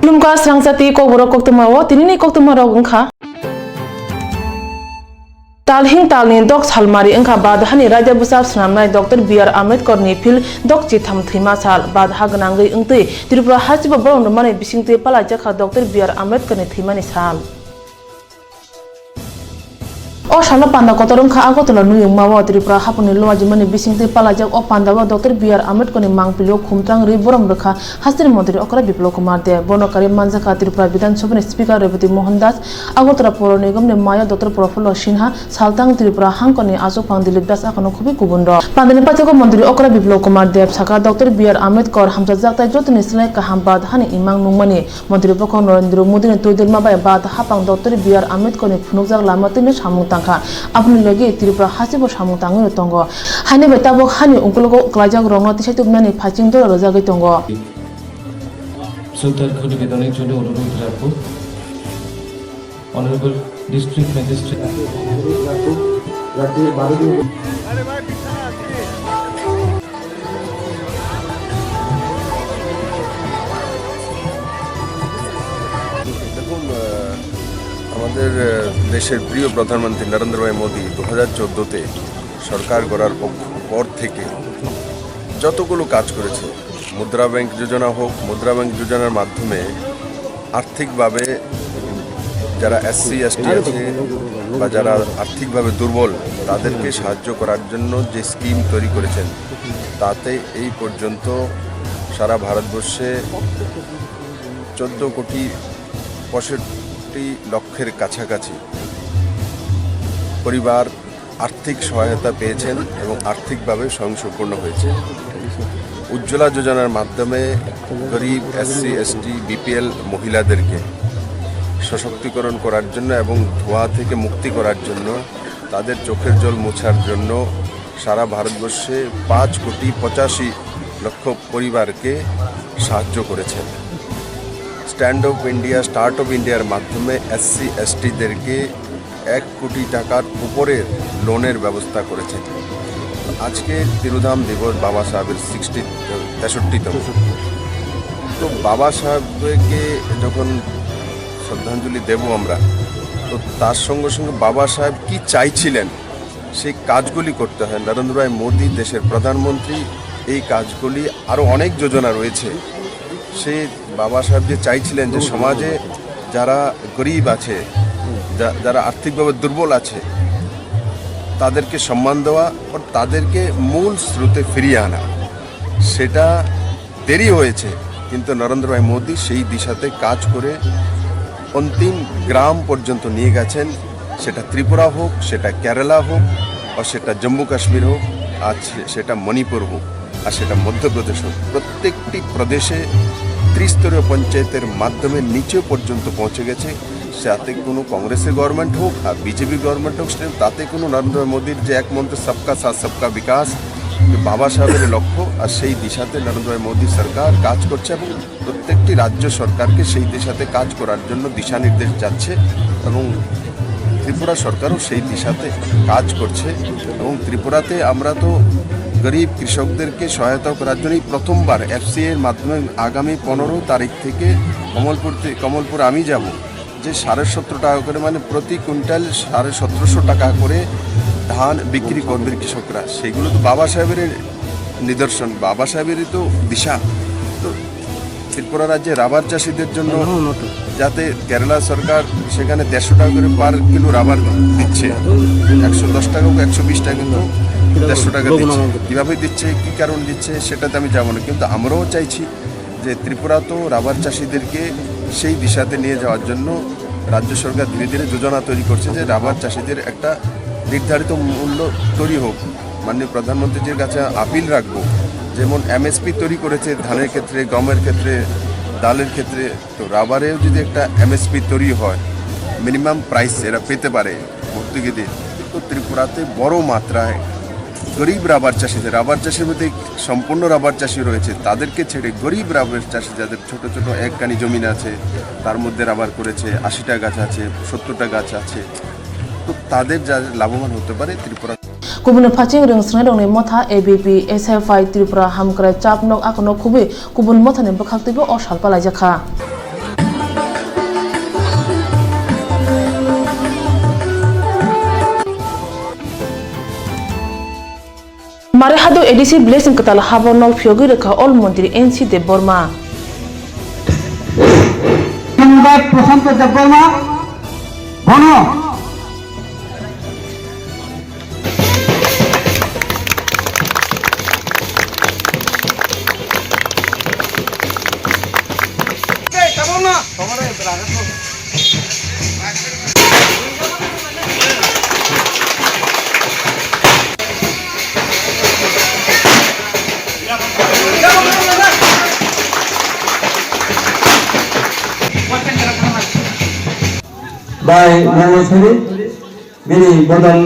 Lumka srangsati ko borok koktumawo tinini koktumaro ungkha Talhing talni dok salmari engkha bad hani Raja Besar Senamnai Dr. B.R. Ambedkar ni phil dok chitham thima sal bad hagnangai engtui Tripura hasiba borong mane bisingte pala jakha Dr. B.R. Ambedkar ni thimani sal O shala panda kotorong kha agotla nuyung mawa Tripura hapuni loaji mane bisingte pala jak o panda wa Dr. B.R. Ambedkar ni mangpilo khumtrang ri borom rekha hastir mantri okra Biplop Kumar de bonokari manjaka Tripura Bidhan Sabha Speaker Revati Mohan Das Agotla Poro Nigam ni Maya Dr. Profula Sinha Saltang Tripura Hangkoni Aso Pang Dilip Das akono khubi kubundo pandani pachako mantri okra Biplop Kumar Dev saka Dr. B.R. Ambedkar hamza jakta jotni slai ka hambad hani imang nungmani mantri pokon Narendra Modi ni toidel mabai bad hapang Dr. B.R. Ambedkar ni phunukjak lamatini samung tangkha apni logi Tripura hasibo samung tangi tongo hani betabo hani ungkulogo klajak rongno tisaituk nani phaching dora rojagai tongo Sultan Khudi Bedanik Jodi অনুরোধ রাখবো Honorable District Magistrate দেখুন আমাদের দেশের প্রিয় প্রধানমন্ত্রী নরেন্দ্র ভাই মোদি 2014-তে সরকার গড়ার পর থেকে যতগুলো কাজ করেছে মুদ্রা ব্যাংক যোজনা হোক মুদ্রা ব্যাংক যোজনার মাধ্যমে আর্থিকভাবে যারা এসসি এসটি আছে বা যারা আর্থিকভাবে দুর্বল তাদেরকে সাহায্য করার জন্য যে স্কিম তৈরি করেছেন তাতে এই পর্যন্ত সারা ভারতবর্ষে 14,65 লক্ষের কাছাকাছি পরিবার আর্থিক সহায়তা পেয়েছেন এবং আর্থিকভাবে স্বয়ংসম্পূর্ণ হয়েছে উজ্জ্বলা যোজনার মাধ্যমে গরিব এসসি এসটি বিপিএল মহিলাদেরকে সশক্তিকরণ করার জন্য এবং ধোঁয়া থেকে মুক্তি করার জন্য তাদের চোখের জল মোছার জন্য সারা ভারতবর্ষে 5,85 লক্ষ পরিবারকে সাহায্য করেছেন stand of India start of ইন্ডিয়ার মাধ্যমে এসসি এসটিদেরকে 1 কোটি টাকার উপরের লোনের ব্যবস্থা করেছেন আজকে তিরুধাম দিবস বাবা সাহেবের 63তম তো বাবা সাহেবকে যখন শ্রদ্ধাঞ্জলি দেব আমরা তো তার সঙ্গে সঙ্গে বাবা সাহেব কি চাইছিলেন সেই কাজগুলি করতে হয় নরেন্দ্র ভাই মোদি দেশের প্রধানমন্ত্রী এই কাজগুলি আরও অনেক যোজনা রয়েছে সে বাবা সাহেব যে চাইছিলেন যে সমাজে যারা গরিব আছে যারা আর্থিকভাবে দুর্বল আছে তাদেরকে সম্মান দেওয়া ও তাদেরকে মূল স্রোতে ফিরিয়ে আনা সেটা দেরি হয়েছে কিন্তু নরেন্দ্র ভাই মোদি সেই দিশাতে কাজ করে অন্তিম গ্রাম পর্যন্ত নিয়ে গেছেন সেটা ত্রিপুরা হোক সেটা কেরালা হোক বা সেটা জম্মু কাশ্মীর হোক আর সেটা মণিপুর হোক আর সেটা মধ্যপ্রদেশ হোক প্রত্যেকটি প্রদেশে ত্রিস্তরীয় পঞ্চায়েতের মাধ্যমে নিচে পর্যন্ত পৌঁছে গেছে সাথে কোনো কংগ্রেসের গভর্নমেন্ট হোক আর বিজেপি গভর্নমেন্ট হোক তাতে কোনো নরেন্দ্র মোদির যে একমন্ত্র সবকা সাথ সবকা বিকাশ বাবা সাহেবের লক্ষ্য আর সেই দিশাতে নরেন্দ্র মোদী সরকার কাজ করছে এবং প্রত্যেকটি রাজ্য সরকারকে সেই দিশাতে কাজ করার জন্য দিশা নির্দেশ যাচ্ছে এবং ত্রিপুরা সরকারও সেই দিশাতে কাজ করছে এবং ত্রিপুরাতে আমরা তো গরিব কৃষকদেরকে সহায়তা করার জন্যই প্রথমবার এফসিএ এর মাধ্যমে আগামী 15 তারিখ থেকে কমলপুর আমি যাব যে 17.5 টাকা করে মানে প্রতি কুইন্টাল 1750 টাকা করে ধান বিক্রি করবে কৃষকরা সেগুলো তো বাবা সাহেবের নিদর্শন বাবা সাহেবেরই তো দিশা তো ত্রিপুরা রাজ্যে রাবার চাষিদের জন্য যাতে কেরালা সরকার সেখানে 150 টাকা করে পার কিলো রাবার দিচ্ছে 110 টাকা 120 টাকা কিন্তু 150 টাকা দিচ্ছে কীভাবে দিচ্ছে কী কারণ দিচ্ছে সেটাতে আমি যাবো না কিন্তু আমরাও চাইছি যে ত্রিপুরা তো রাবার চাষিদেরকে সেই দিশাতে নিয়ে যাওয়ার জন্য রাজ্য সরকার ধীরে ধীরে যোজনা তৈরি করছে যে রাবার চাষিদের একটা নির্ধারিত মূল্য তৈরি হোক মাননীয় প্রধানমন্ত্রীর কাছে আপিল রাখবো যেমন এমএসপি তৈরি করেছে ধানের ক্ষেত্রে গমের ক্ষেত্রে ডালের ক্ষেত্রে তো রাবারেও যদি একটা এমএসপি তৈরি হয় মিনিমাম প্রাইস এরা পেতে পারে ভর্তুকিদের তো ত্রিপুরাতে বড় মাত্রায় গরিব রাবার চাষিদের রাবার চাষের মধ্যে সম্পূর্ণ রাবার চাষি রয়েছে তাদেরকে ছেড়ে গরিব রাবার চাষি যাদের ছোট ছোট একখানি জমিন আছে তার মধ্যে রাবার করেছে 80টা গাছ আছে 70টা গাছ আছে তো তাদের যা লাভবান হতে পারে Tripura Kubun Paching Ring Snarong Motha ABP SFI Tripura Hamkra Chapnok Akono Kubi Kubun Motha Bakaktibo or Shalpala Jaka. Mare hado edisi blessing katal habo no fiogi rekha ol mantri NC Deborma সম্রাট প্রশান্ত দেববর্মা ঘন by Mohammed Sharif, Bini Bodal.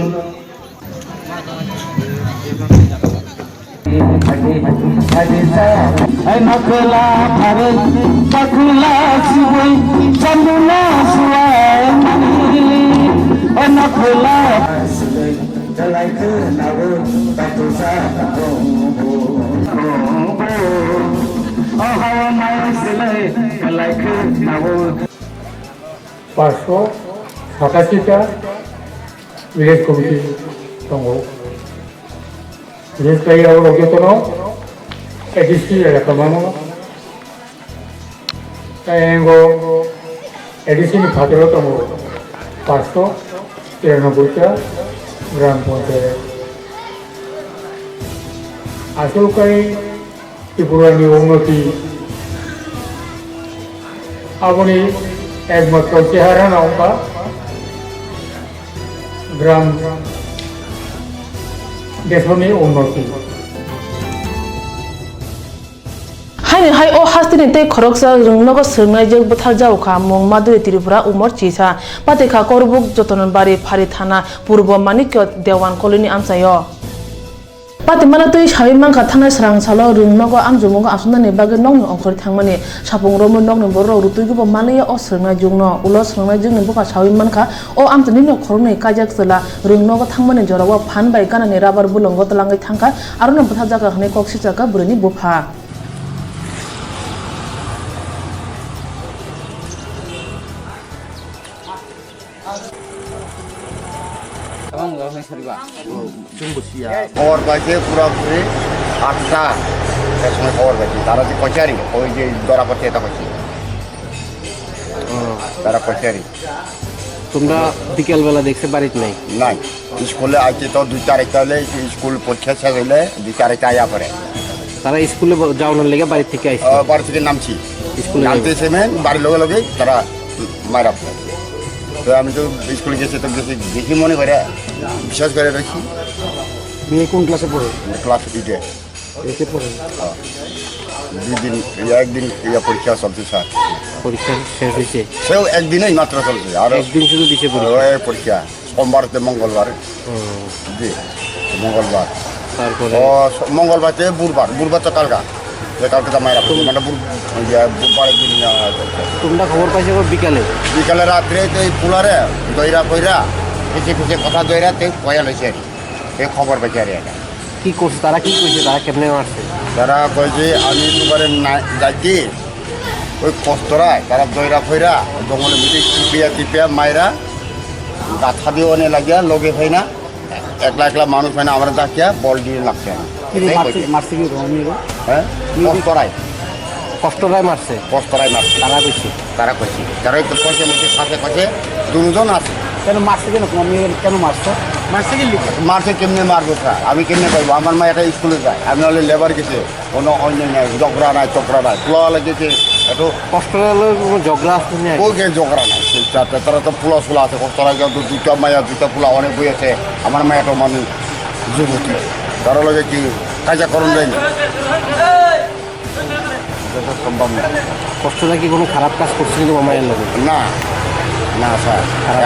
Ay makala phare pakula siwai chandula suai ay makala Jalai ke nawo batu sa oh hawa mai silai jalai ke nawo 587টা village committee সংঘ village তাইয়ার অজ্ঞতন ADC এলাকা মানুষ তাইঙ্গো এডিসিনি ভাতর তম 593টা গ্রাম পঞ্চায়েত আসলকারী ত্রিপুরানি উন্নতি আপনি একমাত্র চেহারা নৌকা গ্রাম দেশনি উন্নতি Hai hai o hastini te khoroksa rungnogo sirnai jeg bothal jau kha mong maduri Tripura umor chisa pate kha korbuk jotonon bari phari thana purbo manikyo dewan koloni amsayo pate mana tui shawi mangkha thangnai sarang salo rungnogo amjumongo asundani bagi nongni ongkhori thangmani sapung romo nongni borok rutui go mania o sirnai jungno ulo sirnai jungni boka shawi mangkha o amtani no khornai kajak sela rungnogo thangmani jorawo phan bai kanani rabar bulongo talangai thangka arona bothal jaga hne koksi jaga burani bofa খবর পাইছে পুরোপুরি 8টা এর সময় খবর পাইছি তারা যে কচারি ওই যে ধরা পড়ছে এটা করছি তারা কচারি তোমরা বিকেলবেলা দেখছে বাড়িতে নাই নাই স্কুলে আইতে তো 2-4 হলে স্কুল পরীক্ষা শেষ হইলে 2-4 আয়া পড়ে তারা স্কুলে যাওয়ানোর লেগে বাড়ি থেকে আইছে বাড়ি থেকে নামছি স্কুলে নামতে সেমেন বাড়ির লগে লগে তারা মারা পড়ে তো আমি তো স্কুলে গেছি তো দেখি মনে করে বিশ্বাস করে রাখি মেয়ে কোন ক্লাসে পড়ে ক্লাস 8-এ এসে পড়ে একদিন পরীক্ষা চলছে স্যার পরীক্ষা শেষ হয়েছে সেও একদিনই মাত্র চলছে আর একদিন শুধু দিছে পরীক্ষা সোমবার মঙ্গলবার জি মঙ্গলবার তারপরে মঙ্গলবার থেকে বুধবার তো কালকা কালকে তো মায়েরা মানে বুধবারের দিন তোমরা খবর পাইছো বিকালে রাত্রে তো এই পুলারে দইরা কইরা পিছিয়ে কথা দইরা তো পয়া লইছে এই খবর পাইছে আর এটা কি করছে তারা কি কইছে তারা কেমনে মারছে তারা কয় যে আমি তোমার যাইতে ওই কষ্টরায় তারা দইরা ফইরা জঙ্গলের ভিতরে টিপিয়া মায়েরা গাছা দিয়ে অনেক লাগিয়া লগে হয় না একলা মানুষ হয় না আমরা ডাকিয়া বল দিয়ে লাগছে না মারছে কি হ্যাঁ কষ্টরায় মারছে তারা কইছে যারা একটু পয়সা মুখে সাথে কাছে দুজন আছে কেন মারছে কেন মারছে মারছে কেমনে মারবো স্যার আমি কেমনে পাইবো আমার মা একটা স্কুলে যায় আমি হলে লেবার গেছে কোনো অন্য নাই ঝগড়া নাই পোলা লেগেছে একটু কোনো ঝগড়া আসছে না ওকে ঝগড়া নাই তারা তো ফুলা আছে কষ্টরা কিন্তু দুটা ফুলা অনেক বই আছে আমার মায়াটা মানুষ যুবতী তারা লাগে কি কাজা করণ যায়নি সম্ভব না কষ্টরা কি কোনো খারাপ কাজ করছে কিন্তু মায়ের লোক না স্যার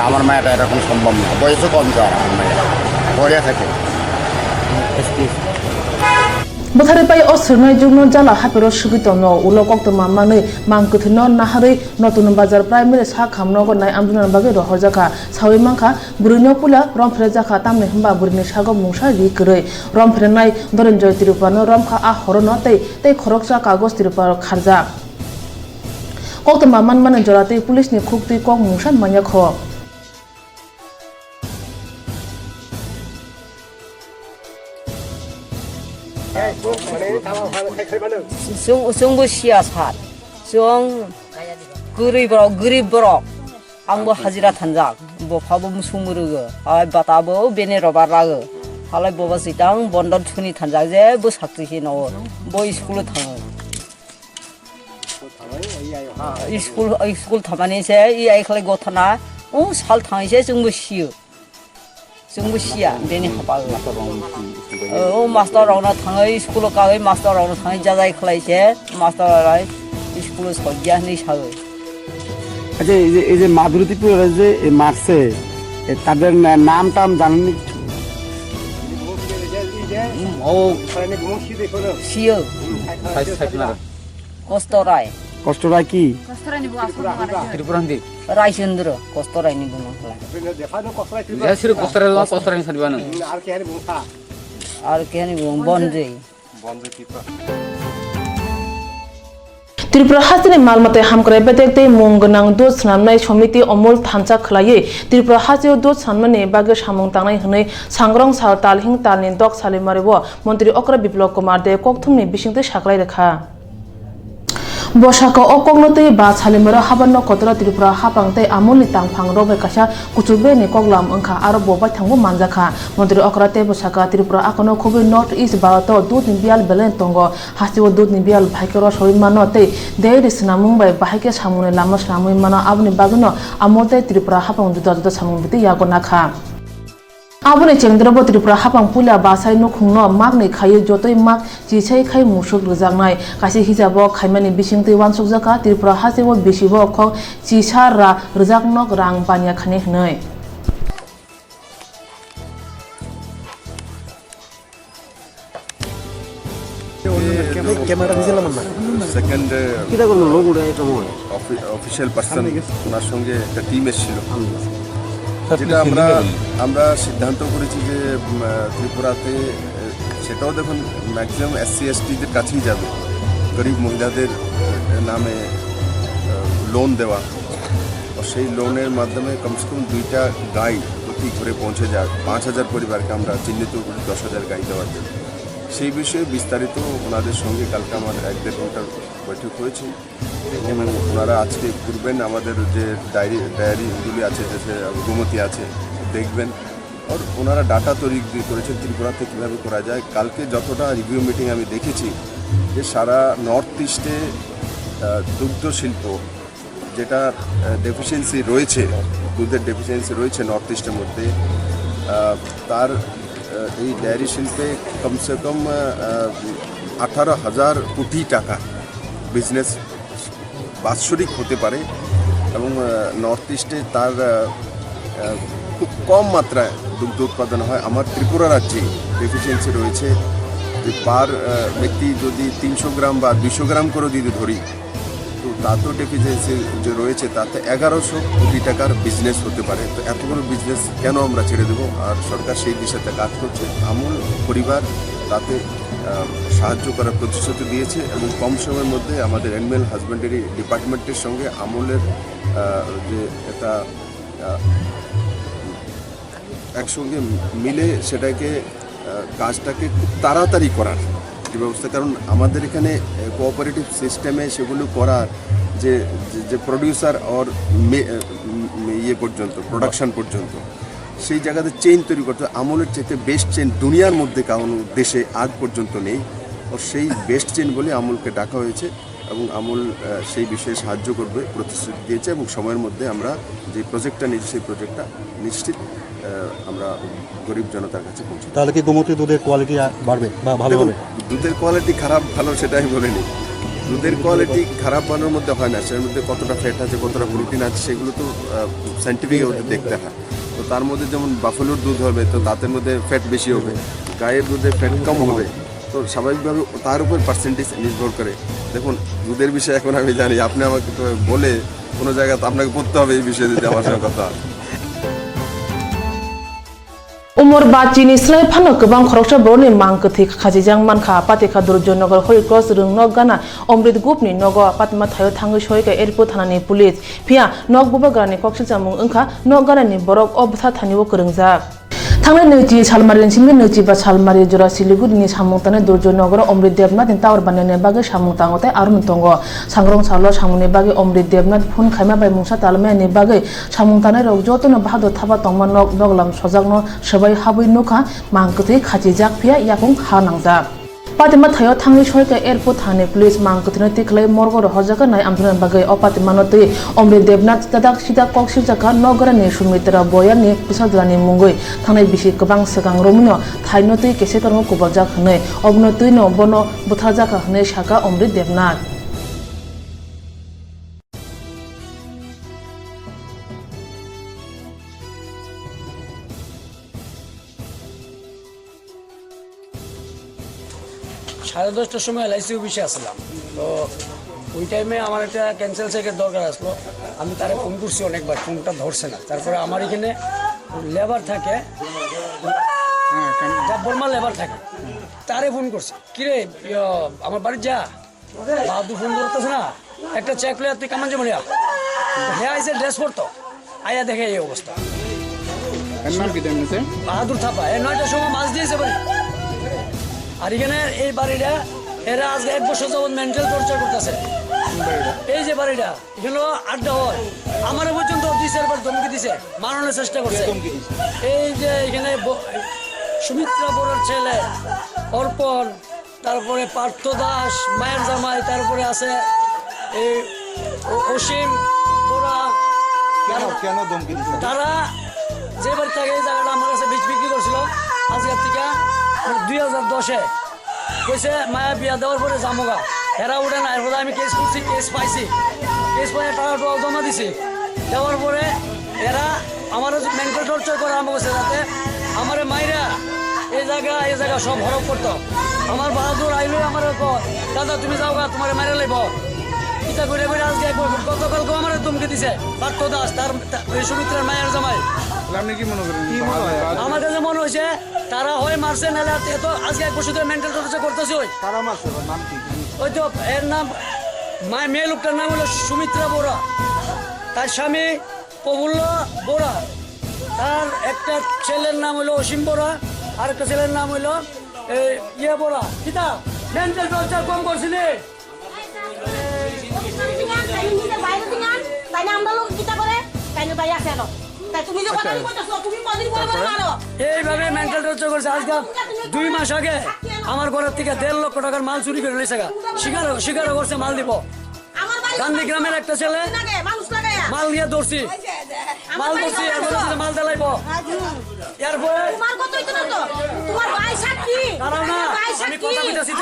আমার মায়াটা এরকম সম্ভব না বয়সও কম স্যার আমার মায়া বইয়া থাকে Bothare pai o sirnai jungno jala hapero sugito no ulo kokto mamane mangkuthi no nahari notun bazar primary sa khamno go nai amjuna bage ro horjaka sawi mangkha burino pula romphre jaka tamne hamba burini sago mungsa ri krei romphre nai dorenjoy Tripura no romkha a horono tei khoroksa kagos Tripura kharja kokto maman mane jorate police ni khukti kok mungsa manya kho जोंबो सिया सार जों गोरिब बरक आंबो हाजिरा थांजाक बफाबो मोसौ मोरोगो आय बाताबो बेने रबा रागो हालाय बबा सितां बन्दन थुनि थांजाक जेबो साख्रिखि नाव बय स्कुल थाङो स्कुल थांनानै से इ आइखलाय गथना ओ साल थाङैसे जोंबो सिया बेनि हाबा ओ मास्टार रावना थाङै स्कुलाव कागै मास्टार रावना थाङै जाजाय खलायसे मास्टार राय स्कुलाव सगिया नै सागै আচ্ছা এই যে মাধুরী ত্রিপুরা যে মারছে তাদের নাম টাম জানেননি ও সিও কষ্টরা কি রায়চন্দ্র কষ্টরাইনি বুনো আর কেনি বুং বনজে त्रिपुरा हाजिनि मालमते हामक्राय बेदेखते मुंगनां दोत साननाय समिति अमल थानचा खलायै त्रिपुरा हाजिओ दोत सानमाने बागे सामुं तांनाय हनै सांग्रं साल तालहिं तालनि दक सालिमारिबो मन्त्री अक्रा बिप्लव कुमार दे कक्थुमनि बिसिंते साख्लाय रेखा बसाखौ अकग्लते बा सालिमारो हाबानो कतरा त्रिपुरा हापांते आमुलनि तांफां रबे कासा कुचुबे नि कगलाम अंखा आरो बबाय थांबो मानजाखा मन्त्री अक्राते बसाखा त्रिपुरा आकोनो खुबै नर्थ ईस्ट भारत दूध नि बियाल बेलेन तंगो हासिओ दूध नि बियाल भाइकेरो सरि मानो ते देरि सना मुंबाय बाहायके सामुने लामा सामुय मानो आबनि बागनो आमोते त्रिपुरा हापां जुदा जुदा सामुं बिते यागो नाखा आबुनि चेंद्रबो त्रिपुरा हापां पुला बासाय नखुंनो मागनै खायो जतै माग जिसाय खाय मुसुक रजागनाय कासि हिजाबो खायमानि बिसिंते वानसुक जाका त्रिपुरा हाजेबो बिसिबो ख जिसा रा रजागनक रां बानिया खाने हनै সেকেন্ড অফিসিয়াল পার্সন ওনার সঙ্গে একটা টিম এসেছিল যেটা আমরা সিদ্ধান্ত করেছি যে ত্রিপুরাতে সেটাও দেখুন ম্যাক্সিমাম SC STদের কাছেই যাবে গরিব মহিলাদের নামে লোন দেওয়া और সেই লোনের মাধ্যমে কমসে কম 2টা গাই প্রতি ঘরে পৌঁছে যায় 5000 পরিবারকে আমরা চিহ্নিত করি 10000 গাই দেওয়ার জন্য সেই বিষয়ে বিস্তারিত ওনাদের সঙ্গে কালকে আমার 1-1.5 ঘন্টার বৈঠক হয়েছে এবং ওনারা আজকে করবেন আমাদের যে ডায়েরিগুলি আছে যে অনুমতি আছে দেখবেন আর ওনারা ডাটা তৈরি করেছেন ত্রিপুরাতে কীভাবে করা যায় কালকে যতটা রিভিউ মিটিং আমি দেখেছি যে সারা নর্থ ইস্টে দুগ্ধ শিল্প যেটা ডেফিসিয়েন্সি রয়েছে দুধের ডেফিসিয়েন্সি রয়েছে নর্থ ইস্টের মধ্যে তার এই ডেয়ারি শিল্পে কমসে কম 18,000 কোটি টাকা বিজনেস বাৎসরিক হতে পারে এবং নর্থ ইস্টে তার খুব কম মাত্রায় দুগ্ধ উৎপাদন হয় আমার ত্রিপুরা রাজ্যে ডেফিসিয়েন্সি রয়েছে যে পার ব্যক্তি যদি 300 গ্রাম বা 200 গ্রাম করে যদি ধরি তো তাতেও ডেফিসিয়েন্সি যে রয়েছে তাতে 1100 কোটি টাকার বিজনেস হতে পারে তো এত বড় বিজনেস কেন আমরা ছেড়ে দেবো আর সরকার সেই দিশাতে কাজ করছে আমুল পরিবার তাতে সাহায্য করার প্রতিশ্রুতি দিয়েছে এবং কম সময়ের মধ্যে আমাদের অ্যানিম্যাল হাজবেন্ডারি ডিপার্টমেন্টের সঙ্গে আমুলের যে একটা একসঙ্গে মিলে সেটাকে কাজটাকে খুব তাড়াতাড়ি করার যে ব্যবস্থা কারণ আমাদের এখানে কোঅপারেটিভ সিস্টেমে সেগুলো করার যে প্রডিউসার ওর ইয়ে পর্যন্ত প্রোডাকশন পর্যন্ত সেই জায়গাতে চেইন তৈরি করতে আমুলের চাইতে বেস্ট চেইন দুনিয়ার মধ্যে কারণ দেশে আজ পর্যন্ত নেই ও সেই বেস্ট চেইন বলে আমুলকে ডাকা হয়েছে এবং আমুল সেই বিষয়ে সাহায্য করবে প্রতিশ্রুতি দিয়েছে এবং সময়ের মধ্যে আমরা যে প্রজেক্টটা নিয়েছি সেই প্রজেক্টটা নিশ্চিত আমরা গরিব জনতার কাছে পৌঁছে তাহলে কি গোমতী দুধের কোয়ালিটি বাড়বে বা ভালো হবে দুধের কোয়ালিটি খারাপ ভালো সেটা আমি বলিনি দুধের কোয়ালিটি খারাপ বানানোর মধ্যে হয় না সেটার মধ্যে কতটা ফ্যাট আছে কতটা প্রোটিন আছে সেগুলো তো সাইন্টিফিক দেখতে হয় তো তার মধ্যে যেমন বাফেলোর দুধ হবে তো তাদের মধ্যে ফ্যাট বেশি হবে গায়ের দুধে ফ্যাট কম হবে তো স্বাভাবিকভাবে তার উপর পার্সেন্টেজ নির্ভর করে দেখুন দুধের বিষয়ে এখন আমি জানি আপনি আমাকে তো বলে কোনো জায়গায় আপনাকে পড়তে হবে এই বিষয়ে যদি আমার সঙ্গে কথা उमर बाचिनि स्लाय फानो गोबां खरकसा बरनि मांगथि खाजिजां मानखा पातेखा दुर्जयनगर हरिक्रस रुंनो गाना अमृत ग्रुपनि नग पातमा थायो थाङै सयका एयरपोर्ट थानानि पुलिस फिया नग बुबा गारानि कक्सिल जामुं ओंखा नग गारानि बरक अबथा थानिबो गोरोंजाक थांनाय नैथि सालमारिनि सिमबि नैथि बा सालमारि जरा सिलिगुरिनि सामुंताने दुर्जयनगर अमृत देबनाथ टावर बानायनाय बागै सामुंतांगते आरो दंग सांग्रं सालो सामुनि बागै अमृत देबनाथ फुन खायमा बाय मुंसा तालमायनि बागै सामुंताने रग जतनो बाहादुर थाबा तंमा नक बगलाम सजागनो सबाय हाबै नुखा मांकथै खाथि जाकफिया याकुं हानांजा पातिमा थायो थांनि सयका एयरपोर्ट थाने पुलिस मांकथै तिखलै मरगर हजाका नाय आमथुन बागै अपातिमानो तै अमृत देबनाथ तदाक सिदा कक्सि जाका नगरनि सुमित्रा बयानि पिसादलानि मुंगै थांनाय बिसि गोबां सगां रमिनो थाइनो तै केसेकरमो कुबलजाक हनै अबनो तैनो बनो बुथाजाका हनै साका अमृत देबनाथ সাড়ে 10টার সময় এলআইসি অফিসে আসলাম তো ওই টাইমে আমার একটা ক্যান্সেল চেকের দরকার আসলো আমি তারে ফোন করছি অনেকবার ফোনটা ধরছে না তারপরে আমার এখানে লেবার থাকে বর্মা লেবার থাকে তারে ফোন করছে কিরে আমার বাড়ির যা বাহাদুর ফোন করতেছে না একটা চেক লইয়া তুই কামান জমা হ্যাঁ আইসে ড্রেস পরতো আয়া দেখে এই অবস্থা বাহাদুর থাপা 9টার সময় মাছ দিয়েছে বাড়ি আর এখানে এই বাড়িটা এরা আজকে 1 বছর যাবত মেন্টাল টর্চার করতেছে এই যে বাড়িটা এগুলো আড্ডা হয় আমার পর্যন্ত 2-4 বার ধমকি দিছে মারানোর চেষ্টা করছে এই যে এখানে সুমিত্রা বড়ার ছেলে অর্পণ তারপরে পার্থ দাস মায়ের জামাই তারপরে আছে এই অসীম বড়া কেন ধমকি দিছে তারা যে বাড়ি থেকে এই জায়গাটা আমার কাছে বিক্রি করছিল আজকের থেকে 2010-এ কইছে মায়া বিয়া দেওয়ার পরে জামুগা এরা উঠে না এরপরে আমি কেস করছি কেস পাইছি কেস পাই টাকা জমা দিছি দেওয়ার পরে এরা আমার মেন্টাল টর্চার করা আরম্ভ করছে যাতে আমার মাইরা এই জায়গা সব হরপ করতো আমার বাহাদুর আইলো আমার দাদা তুমি যাও গা তোমার মাইরা লাইব ইটা করে করে আজকে গতকালকে আমার ধমকি দিছে পার্থ দাস তার সুমিত্রার মায়ের জামাই আপনি কি মনে করেন আমার কাছে মনে হয়েছে তারা হয় মারছে নাহলে এত আজকে 1 বছর ধরে মেন্টাল টর্চার করতেছে কারা মারছে নাম কি ওই তো এর নাম মেয়ে লোকটার নাম হলো সুমিত্রা বড়া তার স্বামী প্রফুল্ল বড়া তার একটা ছেলের নাম হলো অসীম বড়া আর একটা ছেলের নাম হলো ইয়ে বড়া কিতা মেন্টাল টর্চার কম করছিলি এইভাবে মেন্টাল টর্চার করছে আজকে 2 মাস আগে আমার ঘরের থেকে 1.5 লক্ষ টাকার মাল চুরি করে নিয়েছে স্বীকারও করছে মাল দিব গান্ধী গ্রামের একটা ছেলে মাল নিয়ে ধরছি মাল দেলাইব এরপরে আমি কথা বলতেছি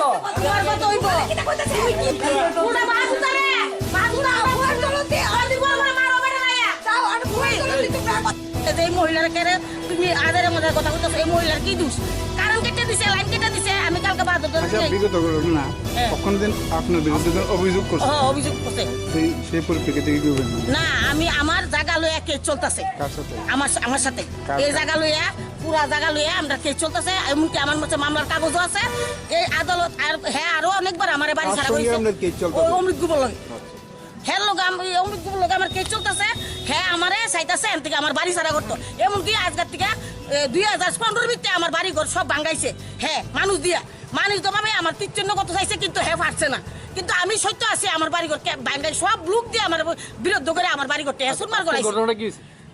তো এই মহিলার কেন তুমি আদারের মধ্যে কথা বলতেছো এই মহিলার কি দোষ কারণ কেটে দিছে লাইন কেটে দিছে আমি কালকে বাদ বিগত ঘটনা কখন দিন আপনার বিরুদ্ধে অভিযোগ করছে অভিযোগ করছে সেই পরিপ্রেক্ষিতে কি করবেন না আমি আমার জায়গা লইয়া কেস চলতেছে আমার সাথে এই জায়গা লইয়া পুরা জায়গা লইয়া আমরা কেস চলতেছে এমনকি আমার মধ্যে মামলার কাগজও আছে এই আদালত আর হ্যাঁ আরো অনেকবার আমার বাড়ি ছাড়া হয়েছে অমৃত গুবল হ্যাঁ লোক অমৃত গুবল আমার কেস চলতেছে হ্যাঁ আমারে চাইতেছে এম থেকে আমার বাড়ি ছাড়া করতো এমনকি আজকের থেকে 2015 ভিত্তি আমার বাড়ি ঘর সব ভাঙ্গাইছে হ্যাঁ মানুষ তো ভাবে আমার তীর্থন্য কত চাইছে কিন্তু হ্যাঁ পারছে না কিন্তু আমি সত্য আছি আমার বাড়ি ঘর ভাঙ্গাই সব লোক দিয়ে আমার বিরুদ্ধ করে আমার বাড়ি ঘরটা সুরমার করাইছে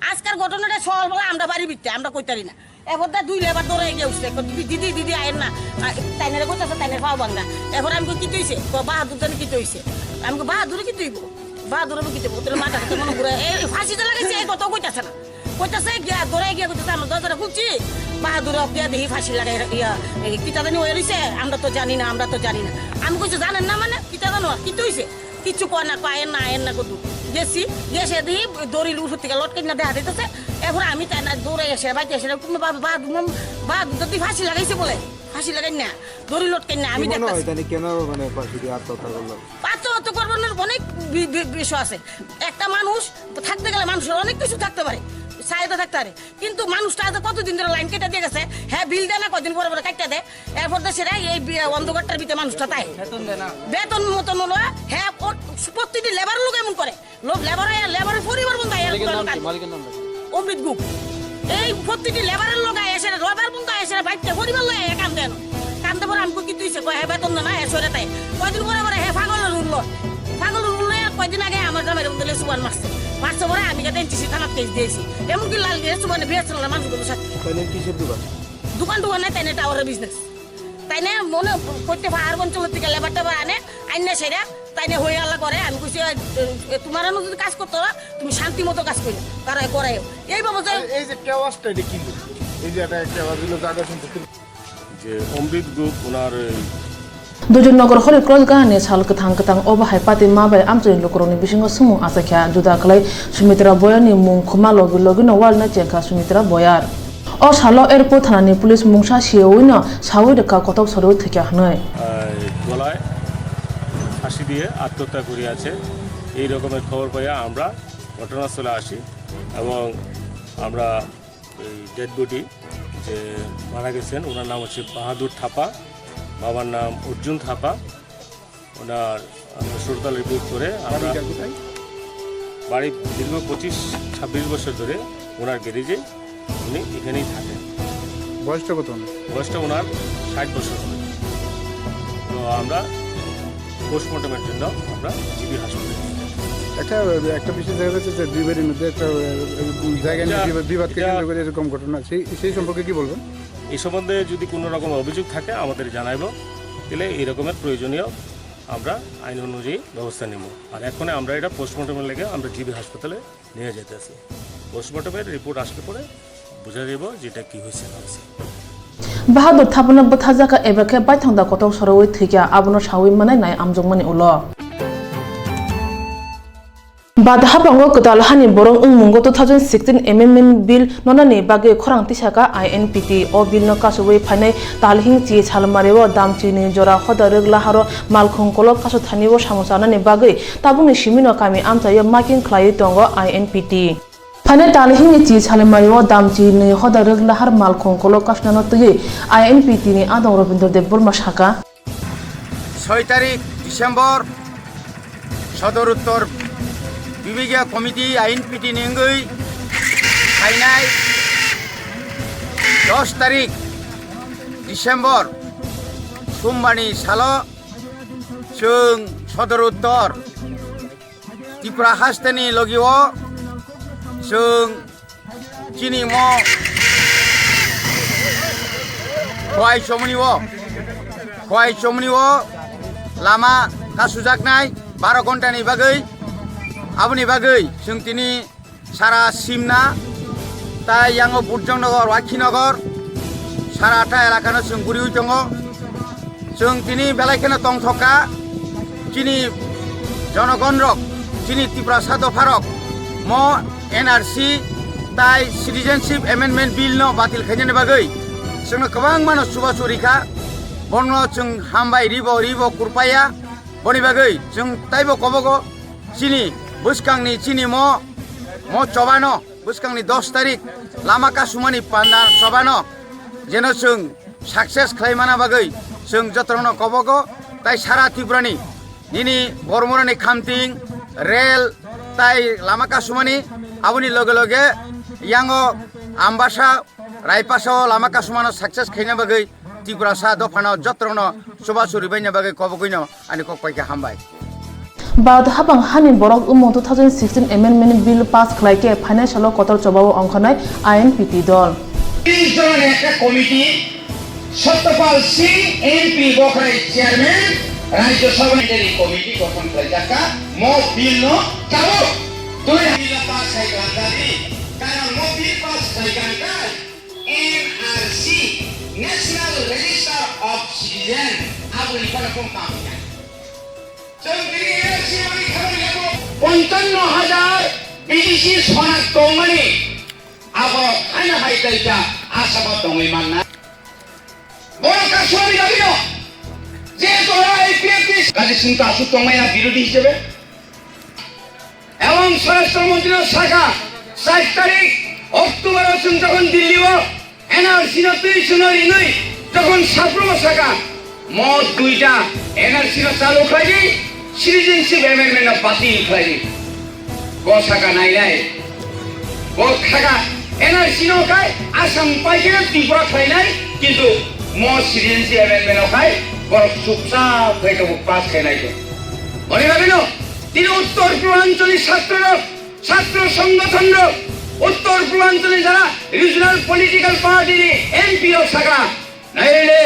আজকের ঘটনাটা সকাল বেলা আমরা বাড়ি ভিত্তি আমরা কইতারি না এবার 2 লেবার দৌড়ে গিয়ে উঠছে দিদি আয়েন না তাইনারে কইতাছে তাইনের পাও ভাঙ্গা এবার আমি কি হয়েছে বাহাদুর জানি কি হয়েছে আমি বাহাদুরে কি তুইব বাহাদুর কি দেবো তোর মাথা মনে করে এই ফাঁসিতে লাগাইছে এই কথা কইতাছে না কইতাছে গিয়া দৌড়াই গিয়া কইতাছে আমরা দরজাটা খুলছি বাহাদুর দিয়া দেখি ফাঁসি লাগাই কিতা জানি হয়ে রয়েছে আমরা তো জানি না আমি কইছি জানেন না মানে কিতা জানো কি হয়েছে কিছু কয় না আয়েন না কদু গেছি গেছে দিই দড়ি উঠে থেকে লটকাই না দেখা দিতেছে এরপরে আমি তাই না দৌড়ে এসে বাইতে এসে তুমি বাহাদুর যদি ফাঁসি লাগাইছে বলে ফাঁসি লাগাই না দড়ি লটকাই না আমি আত্মহত্যা করবার অনেক বিষয় আছে একটা মানুষ থাকতে গেলে মানুষের অনেক কিছু থাকতে পারে চাহিদা থাকতে পারে কিন্তু মানুষটা কতদিন ধরে লাইন কেটে দিয়ে গেছে হ্যাঁ বিল দেয় না কদিন পরে কাটতে দেয় এরপর সেটা এই অন্ধকারটার ভিতরে মানুষটা তাই বেতন মতন হলো হ্যাঁ প্রতিটি লেবার লোক এমন করে লেবারের পরিবার বন্ধ অমৃত গুপ এই প্রতিটি লেবারের লোক এসে রবার বন্ধু এসে বাইকটা পরিবার লয়ে কাম দেন কান্দে পরে আমি কি তুইছে কয় হে বেতন না এসরে তাই কয়দিন পরে হে পাগল উঠলো কয়দিন আগে আমার জামাই বন্ধুলে সুবান মারছে পরে আমি যাতে এনটিসি থানার কেস দিয়েছি এমনকি লাল গিয়ে সুবানে বিয়েছিল না মানুষগুলো সাথে দোকান নাই তাই না টাওয়ারের বিজনেস তাই না মনে করতে পাহাড় অঞ্চলের থেকে লেবার টেবার আনে আইনে সেরা তাই না হয়ে আল্লাহ করে আমি কইছি তোমার যদি কাজ করতো না তুমি শান্তি মতো কাজ করি তারা করে এই বাবু এই যে টেওয়াসটা এটা কি এই যে একটা বাজলো জায়গা সম্পর্কে যে অমৃত গ্রুপ ওনার দুজন নগর হরে ক্রস গানে সাল কেথাং অবাহাই পাতি মাবাই আমচনি লকরনি বিসিং সুমু আসাখ্যা জুদা খালাই সুমিত্রা বয়ারনি মুং খুমা লগিনো ওয়াল না চেখা সুমিত্রা বয়ার ও সালো এরপর থানানি পুলিশ মুংসা সিয়েউইনো সাউই রেখা কতক সরেও থেকে হানয় গলায় ফাঁসি দিয়ে আত্মহত্যা করিয়াছে এই রকমের খবর পাইয়া আমরা ঘটনাস্থলে আসি এবং আমরা এই ডেড বডি যে মারা গেছেন ওনার নাম হচ্ছে বাহাদুর থাপা বাবার নাম অর্জুন থাপা ওনার সরকার রিপোর্ট করে আমরা বাড়ি দীর্ঘ 25-26 বছর ধরে ওনার গ্যারেজে উনি এখানেই থাকেন। বয়সটা কত? বয়সটা ওনার 60 বছর হবে। তো আমরা পোস্টমর্টমের জন্য আমরা জিবি হাসপাতালে একটা বিষয় দেখা যাচ্ছে যে দুই বাড়ির মধ্যে একটা জায়গা নিয়ে বিবাদকে কেন্দ্র করে এরকম ঘটনা সেই সম্পর্কে কি বলবেন? এই সম্বন্ধে যদি কোনো রকম অভিযোগ থাকে আমাদের জানাইব, তাহলে এই রকমের প্রয়োজনীয় আমরা আইন অনুযায়ী ব্যবস্থা নেব। আর এখন আমরা এটা পোস্টমর্টমের লেগে আমরা জিবি হাসপাতালে নিয়ে যেতেছি। পোস্টমর্টমের রিপোর্ট আসলে পরে বোঝা যাব যেটা কি হয়েছে না হয়েছে। বাহাদুর থাপনা বথাজাকা এবাকে বাইথাংদা কতক সরওই থেকে আবনো সাউই মানে নাই আমজংমানি উলো Badhapango Kudalhani Borong Mungo 2016 Amendment Bill Nonani Bage Korang Tisaka INPT O Bill no Kasaway Pane Talhing Chi Chalmarewo Damchini Jora Hoda Regla Haro Malkhong Kolok Kaso Thaniwo Samusana ni Bage Tabuni Shimino Kami Amtayo Making Klai Tongo INPT Pane Talhing Chi Chalmarewo Damchini Hoda Regla Har Malkhong Kolok Kasnano Tuye INPT ni Adong Robinder de Burma Shaka 6 তারিখ December সদর উত্তর বিভাগীয় committee আইনপিটি নেঙ্গই ফাইনাই 10 তারিখ December সোমবারনি সালো जों सदर उत्तर त्रिपुरा हास्टेनि लगिओ जों चिनि म खवाइ समनिओ लामा कासुजाकनाय 12 घन्टानि बागै आबुनि बागै जों तिनि सारा सिमना ताइ यांगो बुटजंनगर वाखिनगर सारा आटा एलाकानो जों गुरि दङ जों तिनि बेलायखनो तंथका चिनि जनगण रक चिनि त्रिपुरा साद फारक म एनआरसी ताइ सिटिजेनशिप एमेन्डमेन्ट बिल न बातिल खायनायनि बागै जोंनो गोबां मानस सुबासुरिखा बन्न जों हामबाय रिबो कुरपाया बनि बागै जों ताइबो कबगो चिनि बुसकांनि चिनि म चबानो बुसकांनि 10 तारिख लामा कासुमानि पान्दा चबानो जेन जों सक्सेस खालायमाना बागै जों जत्रनो कबगो ताइ सारा त्रिपुरानि निनि बरमरानि खामतिं रेल ताइ लामा कासुमानि आबुनि लगे लगे यांगो आम्बासा रायपासो लामा कासुमानो सक्सेस खायना बागै त्रिपुरा सा दफानो जत्रनो सुबासुरि बायना बागै कबगैनो आनि कपायखा हामबाय Badhabang Hani Borok 2016 Amendment Bill pass Klaike Financial Kotor Chobao Onkanai INPT Dol. একটা কমিটি সত্যপাল সিং এমপি বকরাই চেয়ারম্যান রাজ্য সভাপতি কমিটি গঠন করে যাকা মো বিল নো চাও দুই বিল পাস হয় গান্ধারি কারণ মো বিল পাস হয় গান্ধারি NRC national register of citizen আবুলি কোন কোন কাম যায় চন্দ্রী এনআরসি আমি খবর নেব 55000 বিদেশি শনাক্ত মানে আবো আইনা হাইতাইটা আশাবাদ দঙই মাননা বড় কাশোয়ারি লাগিও যে তোরা এপিএফটি কাজী সিং আসু দঙাইয়া বিরোধী হিসেবে এবং স্বরাষ্ট্রমন্ত্রী শাখা 7 তারিখ অক্টোবর যখন দিল্লিও এনআরসি ন 23 জানুয়ারি নই যখন সাপ্রম শাখা মোট দুইটা এনআরসি চালু খাইদি সিটিজেনশিপ এমেন্ডমেন্ট বাতিল খাইদি গো শাখা নাই নাই গো শাখা NRC नखाय आसाम पाइके त्रिपुरा खायनाय किन्तु म सिटिजेनशिप एमेन्डमेन्ट नखाय बर चुपचाप फैतो पास खायनाय दं মনে রাখবেন তিনি উত্তর পূর্বাঞ্চলীয় ছাত্র সংগঠন উত্তর পূর্বাঞ্চলে যারা রিজনাল পলিটিক্যাল পার্টির এমপিও থাকা নাইলে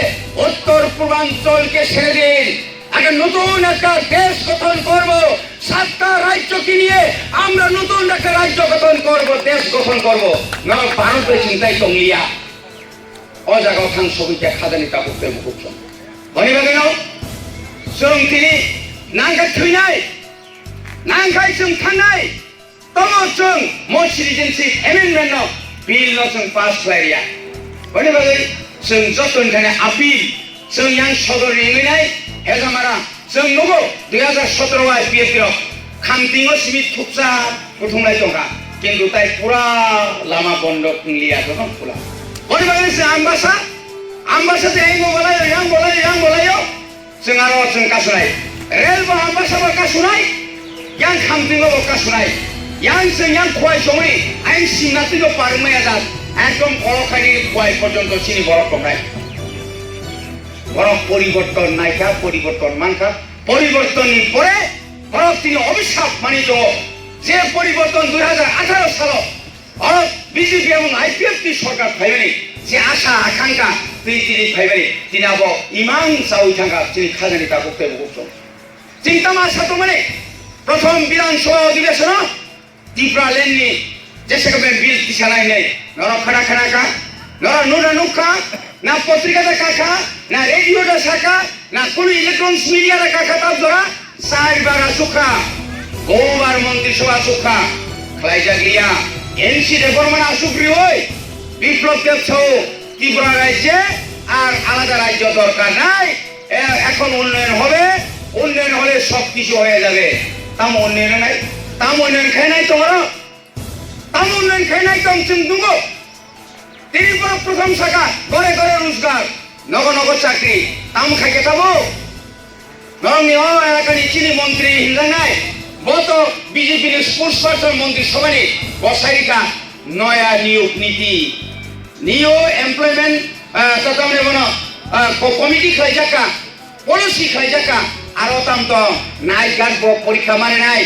উত্তর পূর্বাঞ্চলকে ছেড়ে দিন আগে নতুন একটা দেশ গঠন করব 7টা রাজ্যকে নিয়ে আমরা নতুন একটা রাজ্য গঠন করব দেশ গঠন করব না ভারতের চিন্তায় তংলিয়া অজাগাও থাং সবিকে খাদানি তাবুকতে মুকুব মনে রাখবেন जों दिनै नांगाय थैनाय नांगाय जों थांनाय दङ जों म सिटिजेनशिप एमेन्डमेन्ट बिल जों पास खालाया बने बागै जों जतन थानाय आपिल जों यां सदर रेंनाय हेजामारा जों नगो 2017 आ पिएफआव खामतिङो सिमि थुपसा बुथुमनाय दंगा किन्तु ताय पुरा लामा बन्द खुंलिया दं पुरा बने बागै जों आम्बासा yang bolayo जों आरो जों कासुनाय रेल आम्बासाबो कासुनाय yang खामतिङो कासुनाय yang जों yang खय समै आइन सिंनातिनो पारमाया जात एकदम अलखानि खय पर्यन्त सिनि बरफ कमनाय बरफ परिवर्तन नायका परिवर्तन मानका परिवर्तननि परे बरफ तिनि अभिशाप मानि दङ जे परिवर्तन 2018 सालाव और बीजेपी এবং आईपीएफ सरकार फाइबानि जे आशा आकांक्षा তিনি ফাইবানি তিনি আবো ইমান চাউই থাকা তিনি খাজানি তা করতে বলছেন চিন্তা মাসা তো মানে প্রথম বিধানসভা অধিবেশন ত্রিপুরা লেননি যে সেখানে বিল কিসানাই নেই নর খাড়া খাড়া কা নর নুরা নুকা না পত্রিকাটা কাকা না রেডিওটা শাখা না কোন ইলেকট্রনিক্স মিডিয়াটা কাকা তার দ্বারা সাইবার সুখা গোবার মন্ত্রিসভা সুখা খাইজা গিয়া এনসি রেফরমান আসুপ্রি হই বিপ্লব দেখছো ত্রিপুরা রাজ্যে আর আলাদা রাজ্য দরকার নাই এখন উন্নয়ন হলে সবকিছু হয়ে যাবে তাম উন্নয়ন নাই তাম উন্নয়ন খাই নাই তোমরা তাম উন্নয়ন খাই নাই তো তুমি দুগো ত্রিপুরা প্রথম শাখা ঘরে ঘরে রোজগার নগর চাকরি তাম খাইকে থাকবো নরমিয় এলাকার চিনি মন্ত্রী হিন্দা নাই গত বিজেপির স্পোর্টস পার্সন মন্ত্রী সবাই বসাইকা নয়া নিয়োগ নীতি নিও এমপ্লয়মেন্ট তাতামনে বনো কমিটি খাইজাকা পলিসি খাইজাকা আর তাম তো নাই গার্ব পরীক্ষা মানে নাই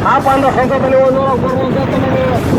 Apa anda sampai beli orang korban jatuh mana?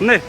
네.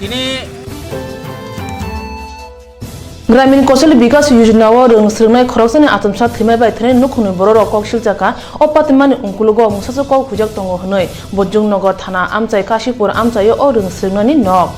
Ini ग्रामीण कौशल विकास योजना रंग स्रंगनाय खरकसानि आतमसा थैमाय बाय थैनाय नुखुनि बर' रक कौशल जाका अपातिमानि उंकुलुगो मुसासो कौ खुजक दंग हनै बज्जं नगर थाना आमचाय काशीपुर आमचायो अ रंग स्रंगनानि नक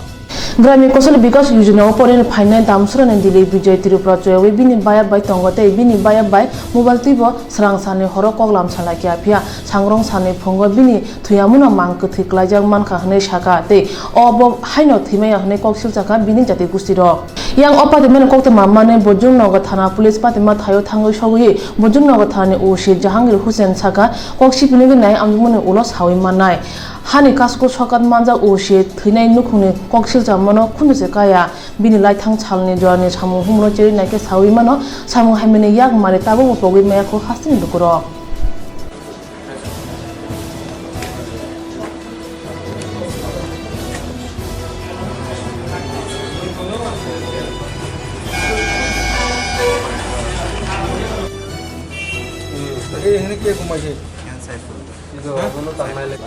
ग्रामीण कौशल विकास योजना परेन फाइनाय दामसुरनाय दिले विजय त्रिपुरा चयवे बिनि बाया बाय तंगते बिनि बाया बाय मोबाइल तिबो स्रां सानि हर कगलाम सालाकिया फिया सांग्रं सानि फंग बिनि थुयामुना मांक थैक्लायजाक मानखा हनै साका ते अब हाइनो थैमाय हनै कौशल जाका बिनि जाति गुस्ति र yang opatimene kokte mamane bojung naga thana police patima thayo thangoi sogui bojung naga thani oshi jahangir hussein saka kokshi piligi nai amjumone ulos hawi manai hani kasko sokat manja oshi thinai nukhuni koksil jamano khunduse kaya bini lai thang chalni jani samu humro cheri naike sawi mano samu hamene yak mare tabu pogi maya ko hasini dukuro ini kia kumaji yang saya itu kalau tanglai lagi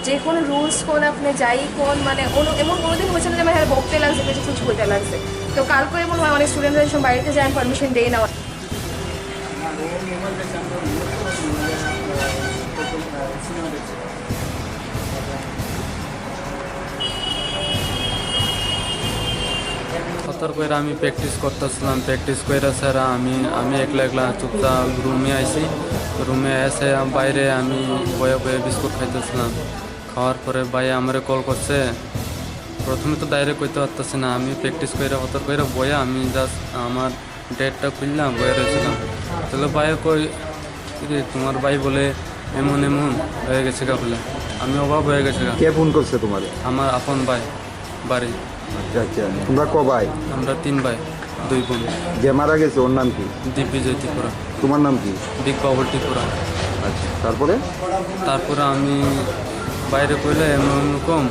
যে কোনো rules কোন আপনি যাই কোন মানে এমন কোনোদিন হয়েছে না যে আমার হ্যাঁ বকতে লাগছে কিছু কিছু বলতে লাগছে তো কালকে এমন অনেক স্টুডেন্টরা যখন বাড়িতে যায় পারমিশন দেই না সতর্ক করে আমি প্র্যাকটিস করতেছিলাম, প্র্যাকটিস করে স্যার আমি একলা একলা চুপচাপ রুমে আইসি, রুমে এসে বাইরে আমি বয়ে বয়ে বিস্কুট খাইতেছিলাম। খাওয়ার পরে ভাই আমারে কল করছে, প্রথমে তো ডাইরেক্ট কইতে পারতেছি না, আমি প্র্যাকটিস করে সতর্ক করে বয়ে আমি জাস্ট আমার ডেটটা খুললাম, বয়ে রয়েছিলাম। তাহলে ভাই কই তোমার ভাই বলে এমন এমন হয়ে গেছে গা বলে, আমি অভাব হয়ে গেছে গা। কে ফোন করছে তোমার? আমার আপন ভাই বাড়ি। আচ্ছা আচ্ছা, তোমরা ক ভাই? আমরা 3 ভাই 2 বোন। যে মারা গেছে ওর নাম কি? দিগ্বিজয় ত্রিপুরা। তোমার নাম কি? Big bubble Tripura. আচ্ছা, তারপরে আমি বাইরে কইলে এমন রকম,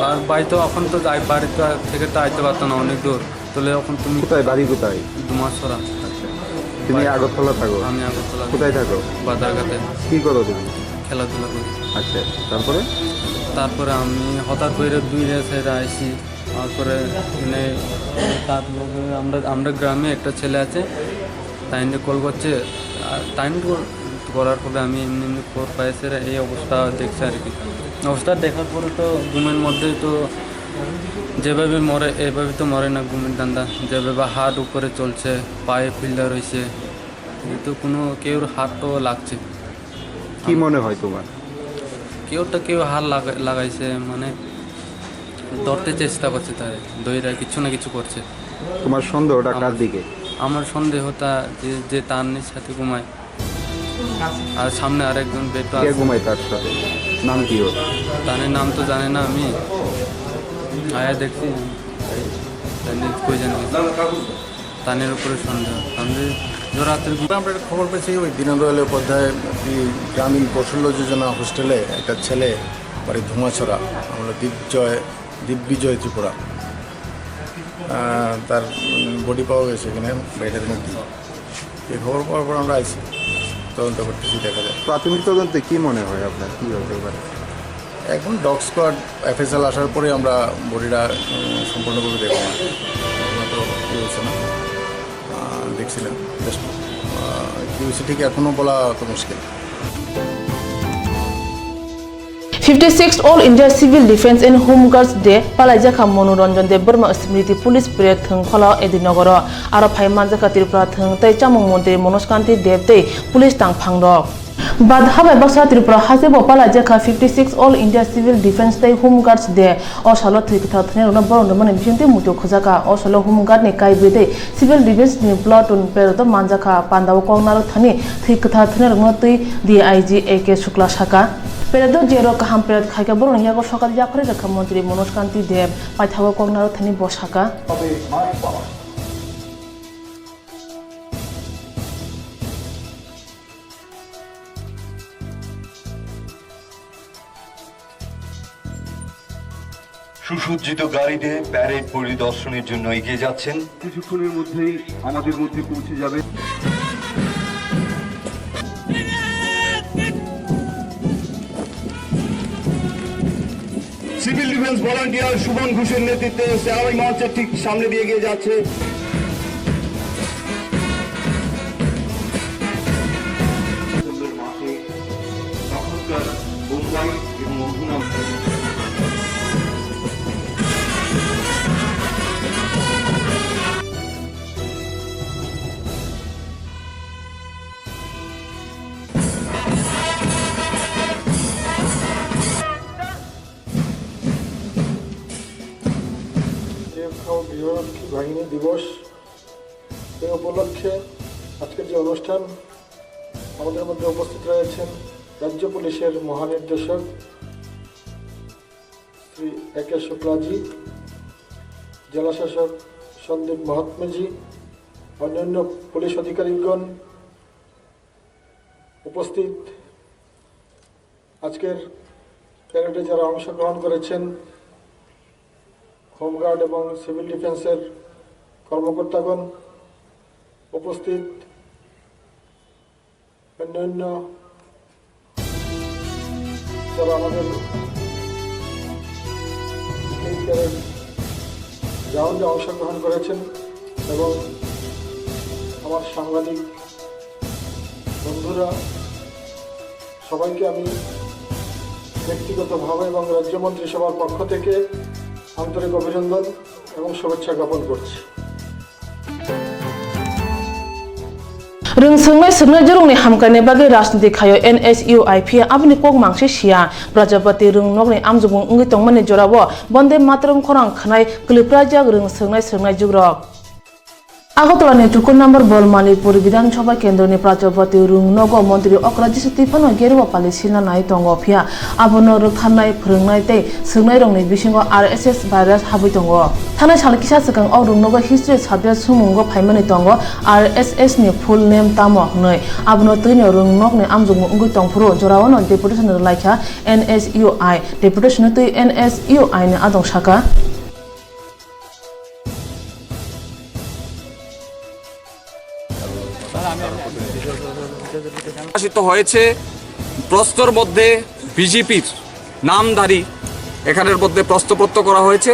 আর ভাই তো এখন তো বাড়ি থেকে তো আইতে পারতো না, অনেক দূর। তাহলে এখন তুমি কোথায় বাড়ি? কোথায়? ডুমারছড়া। আচ্ছা, তুমি আগরতলা থাকো? আমি আগরতলা। কোথায় থাকো? বাজারঘাটে। কি করো তুমি? খেলাধুলা করি। আচ্ছা, তারপরে আমি হঠাৎ করে 2 সাইডে আইসি। তারপরে তার লগে আমরা গ্রামে একটা ছেলে আছে, তাইনে কল করছে, আর তাইন করার পরে আমি এমনি খবর পাইছে এই অবস্থা দেখছে আর কি। অবস্থা দেখার পরে তো ঘুমের মধ্যে তো যেভাবে মরে এভাবে তো মরে না ঘুমের দান্দা, যেভাবে হাত উপরে চলছে, পায়ে ফিল্ডার রয়েছে, কিন্তু কেউর হাতও লাগছে। কি মনে হয় তোমার? কেউ হাত লাগাইছে, মানে ধরতে চেষ্টা করছে, তাই দইরা কিছু না কিছু করছে। তোমার সন্দেহটা কার দিকে? আমার সন্দেহটা যে তার সাথে ঘুমায়, আর সামনে আরেকজন বেড কে ঘুমায় তার সাথে? নাম কি ওর? তানের নাম তো জানি না আমি, আয়া দেখছি কই জানি তানের উপরে সন্দেহ। আমরা একটা খবর পেয়েছি ওই দীনদয়াল উপাধ্যায় গ্রামীণ কৌশল্য যোজনা হোস্টেলে একটা ছেলে বাড়ি ধুমাছড়া, আমরা দিগ্বিজয় ত্রিপুরা, তার বডি পাওয়া গেছে এখানে বেডের মধ্যে। এই খবর পাওয়ার পর আমরা আইসি, তদন্ত করতেছি, দেখা যায়। প্রাথমিক তদন্তে কি মনে হয় আপনার, কী হতে পারে? এখন ডগ স্কোয়াড FSL আসার পরে আমরা বডিটা সম্পূর্ণভাবে দেখব না, তো কী হয়েছে না দেখছিলাম, জাস্ট কী হয়েছে ঠিক এখনও বলা তো মুশকিল। 56 All India Civil Defence and Home Guards Day Palajaka Monoranjan de Burma Smriti Police Parade thung khola Edinogor aro phai manjaka Tripura thung tai chamung monte Monoskanti Devte Police tang phangro Badha by Baksa Tripura Hasebo Palajaka 56 All India Civil Defence Day Home Guards Day Osalo Trikta Thne Rona Boron Mane Binte Muto Khojaka Osalo Home Guard ne kai bede Civil Defence ni platoon perodo manjaka Pandaw Kongnaro Thani Trikta Thne Rona tui DIG AK Shukla Shaka Peredo Jero Kaham Pered Khaka Boron Yago Shokal Yakre Rekha Mantri Monoskanti Dev Paithago Kongnaro Thani Boshaka সুসজ্জিত গাড়িতে parade পরিদর্শনের জন্য এগিয়ে যাচ্ছেন। কিছুক্ষণের মধ্যেই আমাদের মধ্যে পৌঁছে যাবে সিভিল ডিফেন্স ভলান্টিয়ার সুমন ঘোষের নেতৃত্বে সেনাবাহিনী মঞ্চের ঠিক সামনে দিয়ে এগিয়ে যাচ্ছে। মুম্বাই এবং অধুনা বাহিনী দিবস এই উপলক্ষে আজকের যে অনুষ্ঠান আমাদের মধ্যে উপস্থিত রয়েছেন রাজ্য পুলিশের মহানির্দেশক শ্রী AK শুক্লাজি, জেলা শাসক সন্দীপ মহাত্মেজি, অন্যান্য পুলিশ আধিকারিকগণ উপস্থিত। আজকের প্যারেডে যারা অংশগ্রহণ করেছেন হোমগার্ড এবং সিভিল ডিফেন্সের কর্মকর্তাগণ উপস্থিত, অন্যান্য যারা আমাদের এই প্যারেড গ্রাউন্ডে অংশগ্রহণ করেছেন এবং আমার সাংবাদিক বন্ধুরা, সবাইকে আমি ব্যক্তিগতভাবে এবং রাজ্য মন্ত্রিসভার পক্ষ থেকে আন্তরিক অভিনন্দন এবং শুভেচ্ছা জ্ঞাপন করছি। Rung sungai sungai jorong ni hamkane bagai rajniti khayo NSUIP abni kok mangse sia Prajapati rung nok ni amjubung ungi tongmani jorabo bonde matram khorang khanai kliprajak rung sungai jugrok Agartala নেট্রুকুন নম্বর বলমালিপুর বিধানসভা কেন্দ্রনি প্রাজপতি রুংনগ মন্ত্রী অক্রাজি স্টিফানো গেরুয়া পালি সিনানাই তঙ্গ ফিয়া আবনো রখানাই ফোরংনাই তে সোंनाय রংনি বিসিঙ্গ RSS virus হাবই তঙ্গ থানাय সালকিসা সকাং অ রুংনগ history subject সুমুঙ্গ ফাইমানি তঙ্গ RSS नि full name তামো হनै আবনো তৈনো রুংনগ नि আমজুং উঙ্গই তংফুরো জরাওনো deputation লাইখা NSUI deputation তৈ NSUI नि আদং শাখা প্রকাশিত হয়েছে প্রস্তর মধ্যে বিজেপির নামধারী এখানের মধ্যে প্রশ্নপত্র করা হয়েছে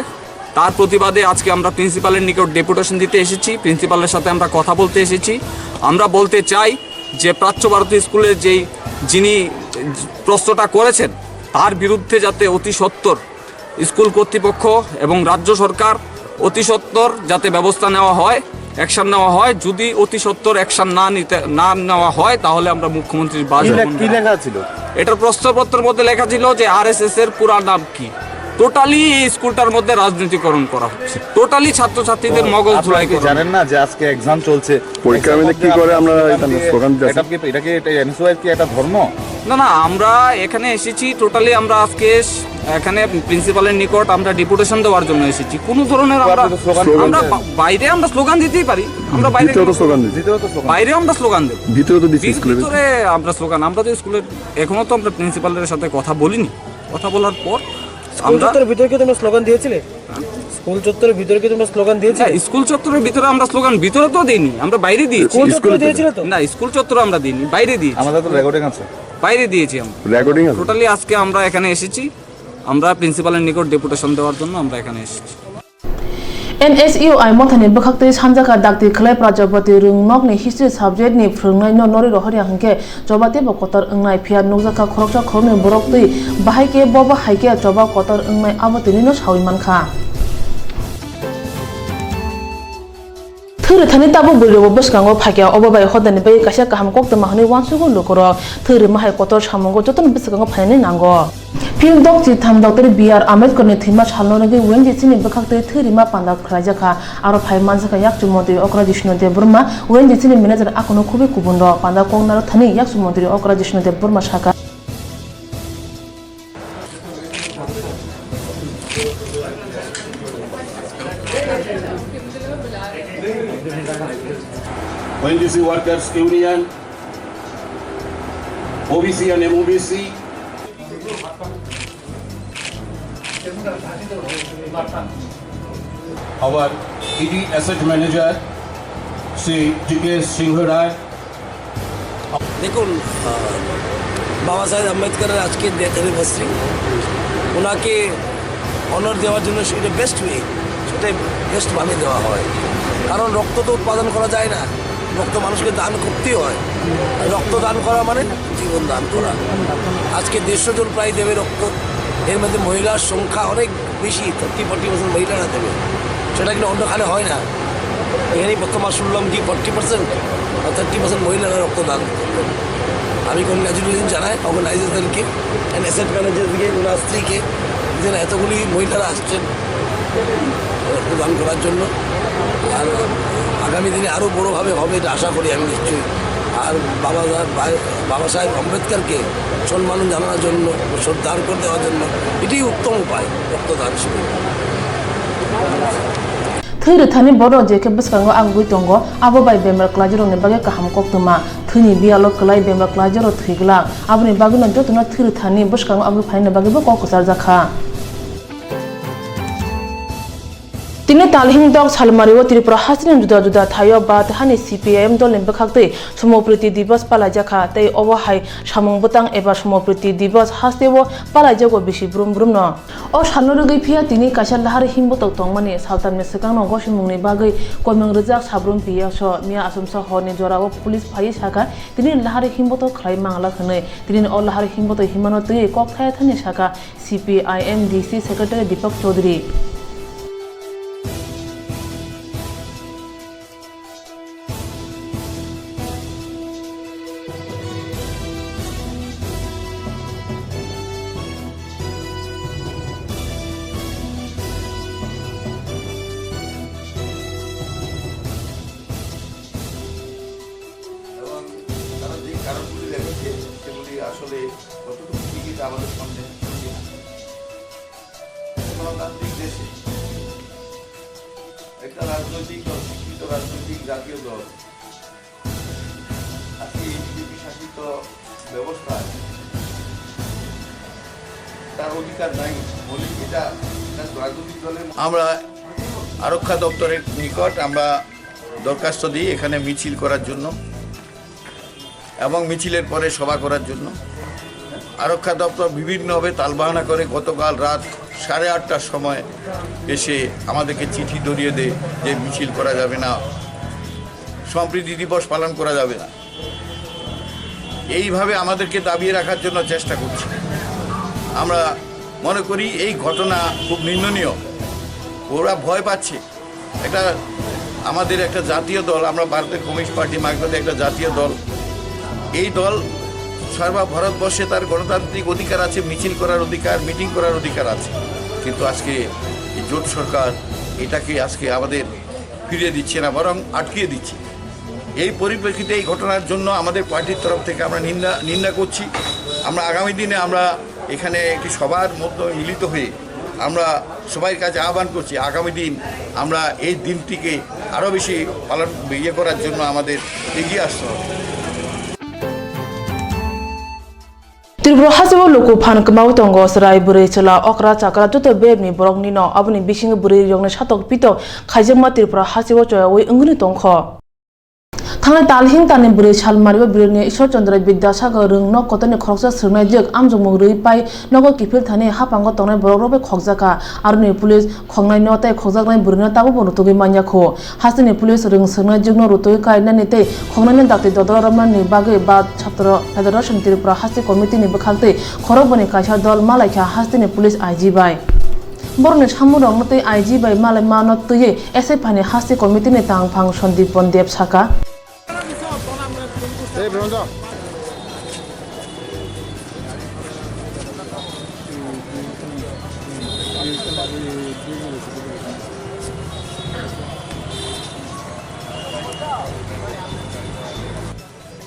তার প্রতিবাদে আজকে আমরা প্রিন্সিপালের নিকট ডেপুটেশন দিতে এসেছি প্রিন্সিপালের সাথে আমরা কথা বলতে এসেছি আমরা বলতে চাই যে প্রাচ্য ভারতী স্কুলের যিনি প্রশ্নটা করেছেন তার বিরুদ্ধে যাতে অতি সত্বর স্কুল কর্তৃপক্ষ এবং রাজ্য সরকার অতি সত্বর যাতে ব্যবস্থা নেওয়া হয় অ্যাকশন নেওয়া হয় যদি অতি সত্বর অ্যাকশন না নেওয়া হয় তাহলে আমরা মুখ্যমন্ত্রীর বাসভবন কি লেখা ছিল এটার প্রশ্নপত্রের মধ্যে লেখা ছিল যে RSS এর পুরা নাম কি টোটালি এই স্কুলটার মধ্যে রাজনীতিকরণ করা হচ্ছে টোটালি ছাত্রছাত্রীদের মগজ ধুলাই করে জানেন না যে আজকে এক্সাম চলছে পরীক্ষার মধ্যে কি করে আমরা এটা স্লোগান দিচ্ছি এটা কি এনএসইউআই কি এটা ধর্ম না আমরা এখানে এসেছি টোটালি আমরা আজকে এখানে প্রিন্সিপালের নিকট আমরা ডেপুটেশন দেওয়ার জন্য এসেছি কোনো ধরনের আমরা বাইরে আমরা স্লোগান দিতেই পারি আমরা বাইরে বাইরে আমরা স্লোগান দেব ভিতরে আমরা স্লোগান আমরা তো স্কুলের এখনো তো আমরা প্রিন্সিপালের সাথে কথা বলিনি কথা বলার পর স্কুল চত্বরের ভিতরে কি তোমরা স্লোগান দিয়েছিলে স্কুল চত্বরের ভিতরে কি তোমরা স্লোগান দিয়েছিলে স্কুল চত্বরের ভিতরে আমরা স্লোগান ভিতরে তো দেইনি আমরা বাইরে দিয়েছি স্কুল চত্বরে দিয়েছিলে তো না স্কুল চত্বরে আমরা দিইনি বাইরে দিয়েছি আমাদের তো রেকর্ডিং আছে বাইরে দিয়েছি আমরা রেকর্ডিং আছে টোটালি আজকে আমরা এখানে এসেছি আমরা প্রিন্সিপালের নিকট ডেপুটেশন দেওয়ার জন্য আমরা এখানে এসেছি NSUI মথানি বখাকতে সানজাকা ডাকতি খলাই প্রাজপতি রুংনক নি হিস্ট্রি সাবজেক্ট নি ফ্রংনাই নরি রহরি হাংকে জবাতে বকতর अंगनाय फिया नुजाका खरकसा खरने बरकतै बाहायके बबा हायके जबा कतर अंगनाय आबतिनि नो सावि मानखा थोर थानि ताबो बोरबो बसकांगो फाकिया अबबाय हदानि बै कासा काहाम कक्ता माहनि वानसुगो लुकरो थोर माहाय कतर सामंगो जतन बसकांगो फायनि नांगो फिल्म डॉक्टर थाम डॉक्टर बीआर आम्बेडकर ने थीमा छालनोगे वेंजे चिनि बखाकते थोरिमा पांदा खराजाखा आरो फाय मानजाका याकचु मंत्री अकरा जिष्णु देव बर्मा वेंजे चिनि मैनेजर आकोनो खुबे कुबुंदो पांदा कोंगनार थानि याकचु मंत्री अकरा जिष्णु देव बर्मा शाखा ONGC Workers Union, OBC and MOBC, our ED Asset Manager, Sri T.K. Singh Rai. দেখুন বাবা সাহেব আম্বেদকরের আজকে ডেথ অ্যানিভার্সারি ওনাকে অনার দেওয়ার জন্য সেটা বেস্ট ওয়ে সেটাই বেস্টভাবে দেওয়া হয় কারণ রক্ত তো উৎপাদন করা যায় না রক্ত মানুষকে দান করতেই হয় রক্ত দান করা মানে জীবন দান করা আজকে 150 জন প্রায় দেবে রক্ত এর মধ্যে মহিলার সংখ্যা অনেক বেশি 30-40% মহিলারা দেবে সেটা কিন্তু অন্যখানে হয় না এখানেই বর্তমান শুনলাম কি 40% আর 30% মহিলারা রক্তদান করবেন আমি কংগ্রাচুলেশন জানাই অর্গানাইজারদেরকে অ্যান্ড অ্যাসেট ম্যানেজারকে ওনার স্ত্রীকে যেন এতগুলি মহিলারা আসছেন রক্তদান করার জন্য আর আগামী দিনে আরও বড়োভাবে হবে এটা আশা করি আমি নিশ্চয়ই আর বাবা সাহেব আম্বেদকরকে সম্মান জানানোর জন্য শ্রদ্ধা করে দেওয়ার জন্য এটাই উত্তম উপায় রক্তদান শিবির थैर थानी बरो जेके बसकांगो आगुइ तंगो आबो बाय बेमार क्लाजरो ने बागे काहाम कक्तमा थैनि बियालो क्लाय बेमार क्लाजरो थैगला आबनि बागे न जतनो थैर थानी बसकांगो आगुइ फाइने बागे बो ककसार जाखा तिने तालहिं दग सालमारिओ त्रिपुरा हासिन जुदा जुदा थायो बा तहानि CPIM दल ने बखाकते समप्रति दिवस पालाजाखा तै अबहाय सामंग बतां एबा समप्रति दिवस हास्तेबो पालाजागो बिसि ब्रुम ब्रुम न अ सानरगै फिया तिनि कासा लाहार हिंबो तंगमानि सालतान मे सकां न गसिमुंनि बागै कयमंग रजाक साब्रुम पियासो मिया आसमसा हरनि जराव पुलिस फाइ साका तिनि लाहार हिंबो त खलाय मांगला खनै तिनि अ लाहार हिंबो त हिमानो तै ककथाय थानि साका CPIM DC secretary Deepak Chaudhary কারণগুলি রেখেছে সেগুলি আসলে কতটুকু ঠিকই তা আমাদের সামনে গণতান্ত্রিক দেশে একটা রাজনৈতিক দল, শিক্ষিত রাজনৈতিক জাতীয় দল আজকে এই বিজেপি শাসিত ব্যবস্থায় তার অধিকার নাই বলে এটা রাজনৈতিক দলের। আমরা আরক্ষা দপ্তরের নিকট আমরা দরখাস্ত দিই এখানে মিছিল করার জন্য এবং মিছিলের পরে সভা করার জন্য। আরক্ষা দপ্তর বিভিন্নভাবে তালবাহানা করে গতকাল রাত 8:30টার সময় এসে আমাদেরকে চিঠি ধরিয়ে দেয় যে মিছিল করা যাবে না, সম্প্রীতি দিবস পালন করা যাবে না। এইভাবে আমাদেরকে দাবিয়ে রাখার জন্য চেষ্টা করছে। আমরা মনে করি এই ঘটনা খুব নিন্দনীয়। ওরা ভয় পাচ্ছে। এটা আমাদের একটা জাতীয় দল, আমরা ভারতের কমিউনিস্ট পার্টি মার্ক্সবাদী একটা জাতীয় দল। এই দল সারা ভারতবর্ষে তার গণতান্ত্রিক অধিকার আছে, মিছিল করার অধিকার, মিটিং করার অধিকার আছে। কিন্তু আজকে এই জোট সরকার এটাকে আজকে আমাদের ফিরিয়ে দিচ্ছে না, বরং আটকিয়ে দিচ্ছে। এই পরিপ্রেক্ষিতে এই ঘটনার জন্য আমাদের পার্টির তরফ থেকে আমরা নিন্দা করছি। আমরা আগামী দিনে আমরা এখানে একটি সবার মধ্যে মিলিত হয়ে আমরা সবাই কাছে আহ্বান করছি আগামী দিন আমরা এই দিনটিকে আরও বেশি পালন করার জন্য আমাদের এগিয়ে আসতে হবে। Tribro hasibo loko phan kmau tongo srai bure chala okra chakra joto bebni borokni no abuni bising bure yongne satok pito khaijama tripura hasibo choya oi ungni tongkho Thangla talhing tani bure chalmariba birne Ishwar Chandra Vidyasagar rung no kotoni khoroksa srnai jek amjong rui pai nogo kifil thani hapango tongnai borokrobe khokjaka aruni police khongnai no tai khokjaknai burino tabo bonutogi manyakho hasini police rung srnai jekno rutoi kainani te khongnai dakti dodoramani bage ba chhatro federation tripura hasi committee ni bakhalte khorokboni kaisa dol malaikha hasini police IG bai Borne samurong mate IG bai malai manot tuye ese phani hasi committee ni tangphang Sandip Bondep Saka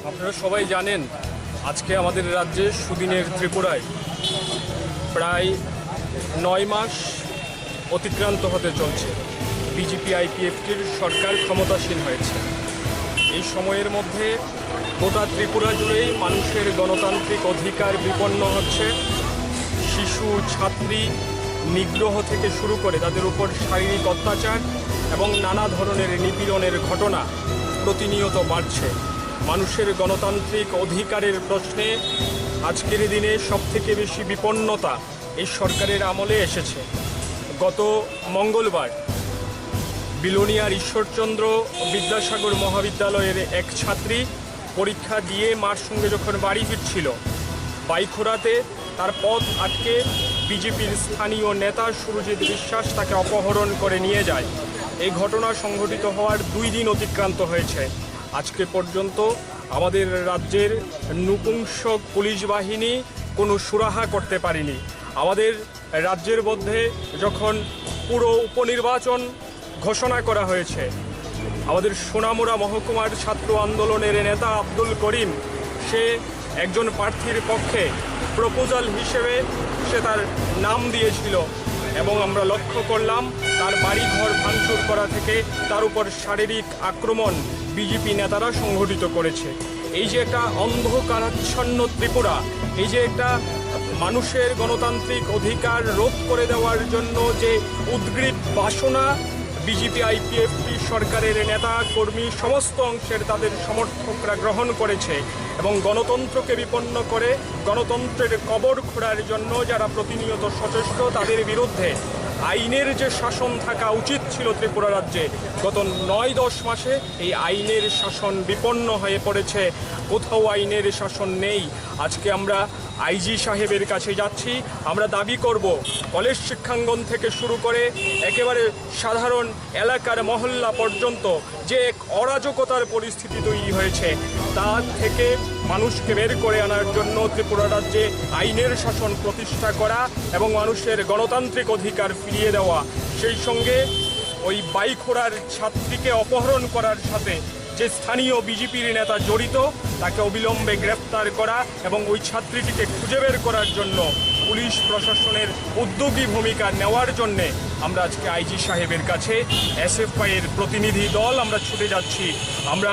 আপনারা সবাই জানেন আজকে আমাদের রাজ্যে সুদিনের ত্রিপুরায় প্রায় 9 মাস অতিক্রান্ত হতে চলছে। বিজেপি আইপিএফটির সরকার ক্ষমতাসীন হয়েছে। এই সময়ের মধ্যে গোটা ত্রিপুরা জুড়েই মানুষের গণতান্ত্রিক অধিকার বিপন্ন হচ্ছে। শিশু ছাত্রী নিগ্রহ থেকে শুরু করে তাদের উপর শারীরিক অত্যাচার এবং নানা ধরনের নিপীড়নের ঘটনা প্রতিনিয়ত বাড়ছে। মানুষের গণতান্ত্রিক অধিকারের প্রশ্নে আজকের দিনে সবথেকে বেশি বিপন্নতা এই সরকারের আমলে এসেছে। গত মঙ্গলবার বিলোনিয়ার ঈশ্বরচন্দ্র বিদ্যাসাগর মহাবিদ্যালয়ের এক ছাত্রী পরীক্ষা দিয়ে মার সঙ্গে যখন বাড়ি ফিরছিল বাইখোড়াতে তার পথ আটকে বিজেপির স্থানীয় নেতা সুরজিৎ বিশ্বাস তাকে অপহরণ করে নিয়ে যায়। এই ঘটনা সংঘটিত হওয়ার 2 দিন অতিক্রান্ত হয়েছে। আজকে পর্যন্ত আমাদের রাজ্যের নপুংসক পুলিশ বাহিনী কোনো সুরাহা করতে পারেনি। আমাদের রাজ্যের মধ্যে যখন পুরো উপনির্বাচন ঘোষণা করা হয়েছে, আমাদের সোনামুড়া মহকুমার ছাত্র আন্দোলনের নেতা আব্দুল করিম সে একজন প্রার্থীর পক্ষে প্রপোজাল হিসেবে সে তার নাম দিয়েছিল এবং আমরা লক্ষ্য করলাম তার বাড়িঘর ভাঙচুর করা থেকে তার উপর শারীরিক আক্রমণ বিজেপি নেতারা সংঘটিত করেছে। এই যে একটা অন্ধকারাচ্ছন্ন ত্রিপুরা, এই যে একটা মানুষের গণতান্ত্রিক অধিকার রোধ করে দেওয়ার জন্য যে উদ্গ্রীব বাসনা বিজেপি আইপিএফটি সরকারের নেতা কর্মী সমস্ত অংশের তাদের সমর্থকরা গ্রহণ করেছে এবং গণতন্ত্রকে বিপন্ন করে গণতন্ত্রের কবর খোঁড়ার জন্য যারা প্রতিনিয়ত সচেষ্ট তাদের বিরুদ্ধে আইনের যে শাসন থাকা উচিত ছিল ত্রিপুরা রাজ্যে গত 9-10 মাসে এই আইনের শাসন বিপন্ন হয়ে পড়েছে। কোথাও আইনের শাসন নেই। আজকে আমরা আইজি সাহেবের কাছে যাচ্ছি, আমরা দাবি করব কলেজ শিক্ষাঙ্গন থেকে শুরু করে একেবারে সাধারণ এলাকার মহল্লা পর্যন্ত যে এক অরাজকতার পরিস্থিতি তৈরি হয়েছে তা থেকে মানুষকে বের করে আনার জন্য ত্রিপুরা রাজ্যে আইনের শাসন প্রতিষ্ঠা করা এবং মানুষের গণতান্ত্রিক অধিকার ফিরিয়ে দেওয়া, সেই সঙ্গে ওই বাইখোড়ার ছাত্রীকে অপহরণ করার সাথে যে স্থানীয় বিজেপির নেতা জড়িত তাকে অবিলম্বে গ্রেফতার করা এবং ওই ছাত্রীটিকে খুঁজে বের করার জন্য পুলিশ প্রশাসনের উদ্যোগী ভূমিকা নেওয়ার জন্যে আমরা আজকে আইজি সাহেবের কাছে এসএফআই এর প্রতিনিধি দল আমরা ছুটে যাচ্ছি। আমরা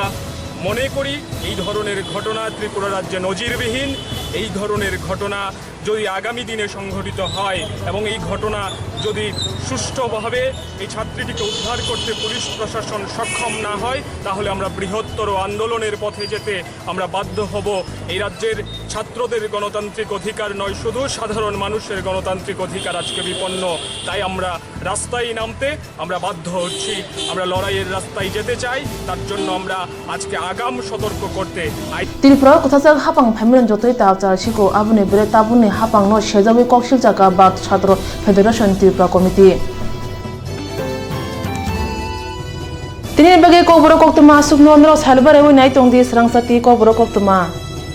মনে করি এই ধরনের ঘটনা ত্রিপুরা রাজ্যে নজিরবিহীন। এই ধরনের ঘটনা যদি আগামী দিনে সংঘটিত হয় এবং এই ঘটনা যদি সুষ্ঠুভাবে এই ছাত্রীটিকে উদ্ধার করতে পুলিশ প্রশাসন সক্ষম না হয় তাহলে আমরা বৃহত্তর আন্দোলনের পথে যেতে আমরা বাধ্য হব। এই রাজ্যের ছাত্রদের গণতান্ত্রিক অধিকার নয়, শুধু সাধারণ মানুষের গণতান্ত্রিক অধিকার আজকে বিপন্ন। তাই আমরা রাস্তায় নামতে আমরা বাধ্য হচ্ছি। আমরা লড়াইয়ের রাস্তায় যেতে চাই, তার জন্য আমরা আজকে আগাম সতর্ক করতে ত্রিপুরা কোথাজাক হাপাং ফ্যামিলিন যতই তাওচার শিকো আবুনে বেরে তাবুনে হাপাং ন সেজাবই কক্সিল জায়গা বাদ ছাত্র ফেডারেশন ত্রিপুরা কমিটি তিনি বেগে কবর কক্তমা সুকনো সালবারে ওই নাই তংদি স্রাংসাতি কবর কক্তমা